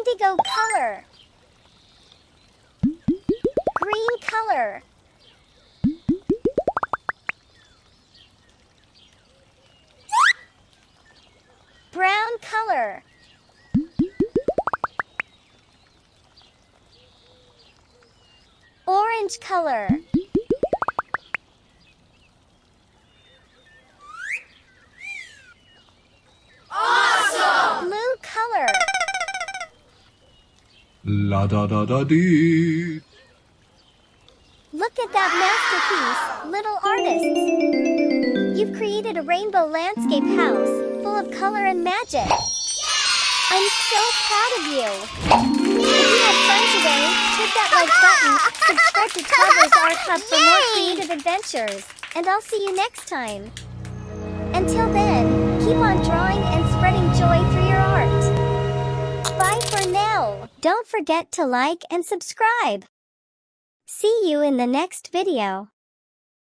Indigo color. Green color. Brown color. Orange color. Awesome! Blue color. La da da da dee. Look at that masterpiece, little artists. You've created a rainbow landscape house full of color and magic. I'm so proud of you. If you had fun today, hit that like button, subscribe to Toddlers Art Hub for more creative adventures, and I'll see you next time. Until then, keep on drawing and spreading joy through your art. Bye for now. Don't forget to like and subscribe. See you in the next video.